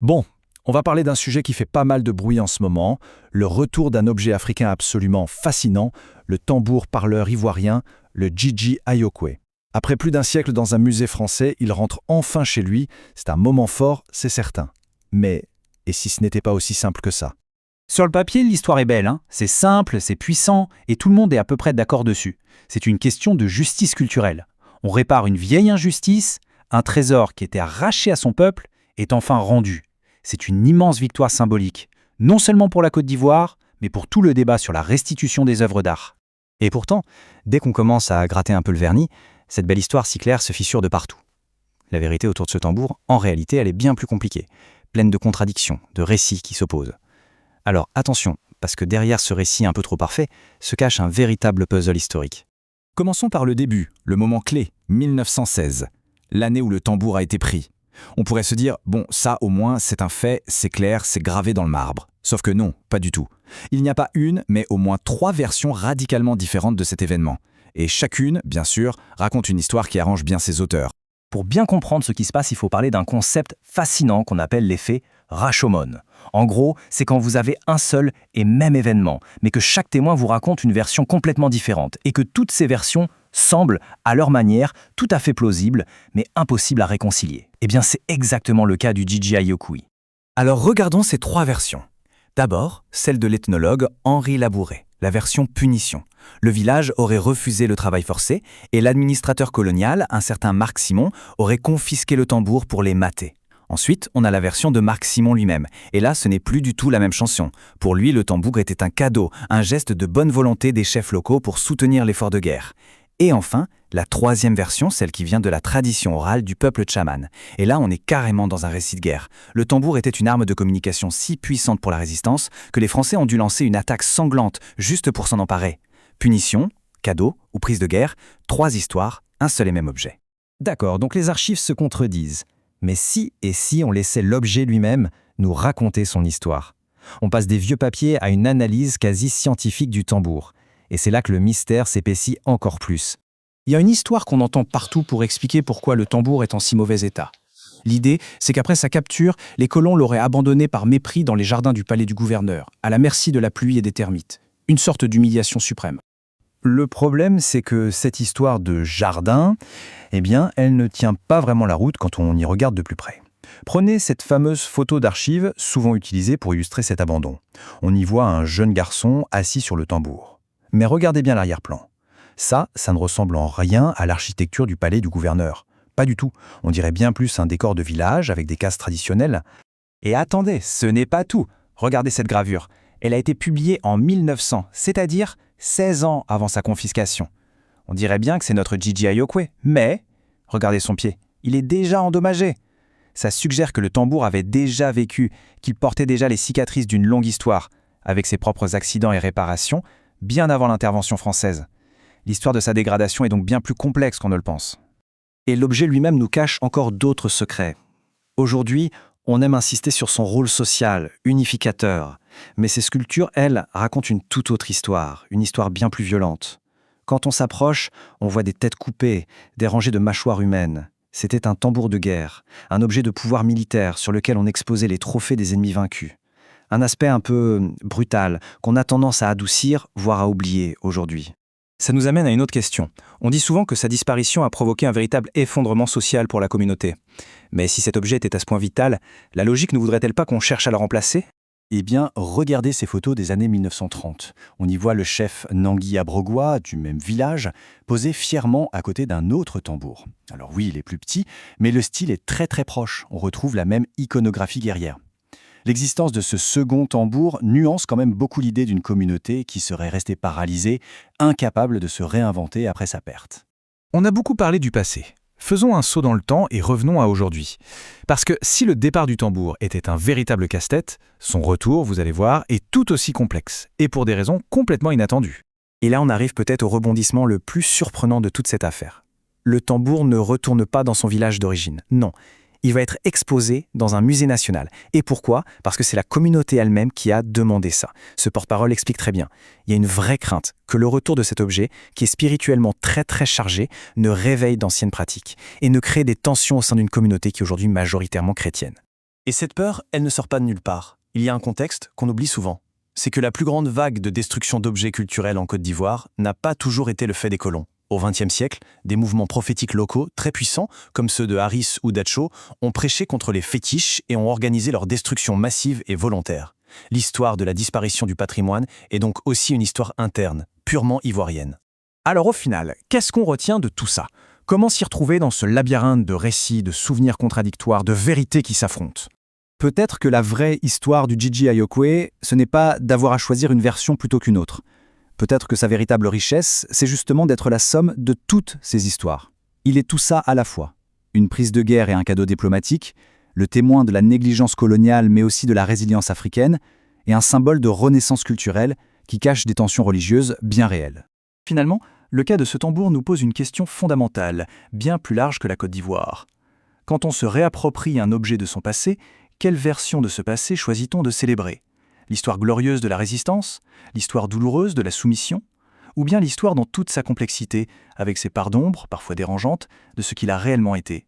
Bon, on va parler d'un sujet qui fait pas mal de bruit en ce moment, le retour d'un objet africain absolument fascinant, le tambour parleur ivoirien, le Gigi Ayokwe. Après plus d'un siècle dans un musée français, il rentre enfin chez lui, c'est un moment fort, c'est certain. Mais, et si ce n'était pas aussi simple que ça? Sur le papier, l'histoire est belle, hein. C'est simple, c'est puissant, et tout le monde est à peu près d'accord dessus. C'est une question de justice culturelle. On répare une vieille injustice, un trésor qui était arraché à son peuple est enfin rendu. C'est une immense victoire symbolique, non seulement pour la Côte d'Ivoire, mais pour tout le débat sur la restitution des œuvres d'art. Et pourtant, dès qu'on commence à gratter un peu le vernis, cette belle histoire si claire se fissure de partout. La vérité autour de ce tambour, en réalité, elle est bien plus compliquée, pleine de contradictions, de récits qui s'opposent. Alors attention, parce que derrière ce récit un peu trop parfait, se cache un véritable puzzle historique. Commençons par le début, le moment clé, 1916, l'année où le tambour a été pris. On pourrait se dire, bon, ça au moins, c'est un fait, c'est clair, c'est gravé dans le marbre. Sauf que non, pas du tout. Il n'y a pas une, mais au moins 3 versions radicalement différentes de cet événement. Et chacune, bien sûr, raconte une histoire qui arrange bien ses auteurs. Pour bien comprendre ce qui se passe, il faut parler d'un concept fascinant qu'on appelle l'effet Rashomon. En gros, c'est quand vous avez un seul et même événement, mais que chaque témoin vous raconte une version complètement différente, et que toutes ces versions semblent, à leur manière, tout à fait plausibles, mais impossibles à réconcilier. Eh bien, c'est exactement le cas du Gigi Ayokwe. Alors regardons ces 3 versions. D'abord, celle de l'ethnologue Henri Labouré, la version punition. Le village aurait refusé le travail forcé et l'administrateur colonial, un certain Marc Simon, aurait confisqué le tambour pour les mater. Ensuite, on a la version de Marc Simon lui-même. Et là, ce n'est plus du tout la même chanson. Pour lui, le tambour était un cadeau, un geste de bonne volonté des chefs locaux pour soutenir l'effort de guerre. Et enfin, la 3e version, celle qui vient de la tradition orale du peuple tchaman. Et là, on est carrément dans un récit de guerre. Le tambour était une arme de communication si puissante pour la résistance que les Français ont dû lancer une attaque sanglante juste pour s'en emparer. Punition, cadeau ou prise de guerre, 3 histoires, un seul et même objet. D'accord, donc les archives se contredisent. Mais si on laissait l'objet lui-même nous raconter son histoire? On passe des vieux papiers à une analyse quasi scientifique du tambour. Et c'est là que le mystère s'épaissit encore plus. Il y a une histoire qu'on entend partout pour expliquer pourquoi le tambour est en si mauvais état. L'idée, c'est qu'après sa capture, les colons l'auraient abandonné par mépris dans les jardins du palais du gouverneur, à la merci de la pluie et des termites. Une sorte d'humiliation suprême. Le problème, c'est que cette histoire de jardin, eh bien, elle ne tient pas vraiment la route quand on y regarde de plus près. Prenez cette fameuse photo d'archive, souvent utilisée pour illustrer cet abandon. On y voit un jeune garçon assis sur le tambour. Mais regardez bien l'arrière-plan. Ça ne ressemble en rien à l'architecture du palais du gouverneur. Pas du tout. On dirait bien plus un décor de village avec des cases traditionnelles. Et attendez, ce n'est pas tout. Regardez cette gravure. Elle a été publiée en 1900, c'est-à-dire 16 ans avant sa confiscation. On dirait bien que c'est notre Gigi Ayokwe, mais regardez son pied, il est déjà endommagé. Ça suggère que le tambour avait déjà vécu, qu'il portait déjà les cicatrices d'une longue histoire, avec ses propres accidents et réparations, bien avant l'intervention française. L'histoire de sa dégradation est donc bien plus complexe qu'on ne le pense. Et l'objet lui-même nous cache encore d'autres secrets. Aujourd'hui, on aime insister sur son rôle social, unificateur. Mais ces sculptures, elles, racontent une toute autre histoire, une histoire bien plus violente. Quand on s'approche, on voit des têtes coupées, des rangées de mâchoires humaines. C'était un tambour de guerre, un objet de pouvoir militaire sur lequel on exposait les trophées des ennemis vaincus. Un aspect un peu brutal, qu'on a tendance à adoucir, voire à oublier aujourd'hui. Ça nous amène à une autre question. On dit souvent que sa disparition a provoqué un véritable effondrement social pour la communauté. Mais si cet objet était à ce point vital, la logique ne voudrait-elle pas qu'on cherche à le remplacer ? Eh bien, regardez ces photos des années 1930. On y voit le chef Nangui Abrogwa, du même village, posé fièrement à côté d'un autre tambour. Alors oui, il est plus petit, mais le style est très très proche. On retrouve la même iconographie guerrière. L'existence de ce second tambour nuance quand même beaucoup l'idée d'une communauté qui serait restée paralysée, incapable de se réinventer après sa perte. On a beaucoup parlé du passé. Faisons un saut dans le temps et revenons à aujourd'hui. Parce que si le départ du tambour était un véritable casse-tête, son retour, vous allez voir, est tout aussi complexe, et pour des raisons complètement inattendues. Et là, on arrive peut-être au rebondissement le plus surprenant de toute cette affaire. Le tambour ne retourne pas dans son village d'origine, non. Il va être exposé dans un musée national. Et pourquoi ? Parce que c'est la communauté elle-même qui a demandé ça. Ce porte-parole explique très bien. Il y a une vraie crainte que le retour de cet objet, qui est spirituellement très très chargé, ne réveille d'anciennes pratiques et ne crée des tensions au sein d'une communauté qui est aujourd'hui majoritairement chrétienne. Et cette peur, elle ne sort pas de nulle part. Il y a un contexte qu'on oublie souvent. C'est que la plus grande vague de destruction d'objets culturels en Côte d'Ivoire n'a pas toujours été le fait des colons. Au XXe siècle, des mouvements prophétiques locaux très puissants, comme ceux de Harris ou d'Acho, ont prêché contre les fétiches et ont organisé leur destruction massive et volontaire. L'histoire de la disparition du patrimoine est donc aussi une histoire interne, purement ivoirienne. Alors au final, qu'est-ce qu'on retient de tout ça? Comment s'y retrouver dans ce labyrinthe de récits, de souvenirs contradictoires, de vérités qui s'affrontent? Peut-être que la vraie histoire du Gigi Ayokwe, ce n'est pas d'avoir à choisir une version plutôt qu'une autre. Peut-être que sa véritable richesse, c'est justement d'être la somme de toutes ces histoires. Il est tout ça à la fois. Une prise de guerre et un cadeau diplomatique, le témoin de la négligence coloniale mais aussi de la résilience africaine, et un symbole de renaissance culturelle qui cache des tensions religieuses bien réelles. Finalement, le cas de ce tambour nous pose une question fondamentale, bien plus large que la Côte d'Ivoire. Quand on se réapproprie un objet de son passé, quelle version de ce passé choisit-on de célébrer? L'histoire glorieuse de la résistance? L'histoire douloureuse de la soumission? Ou bien l'histoire dans toute sa complexité, avec ses parts d'ombre, parfois dérangeantes, de ce qu'il a réellement été?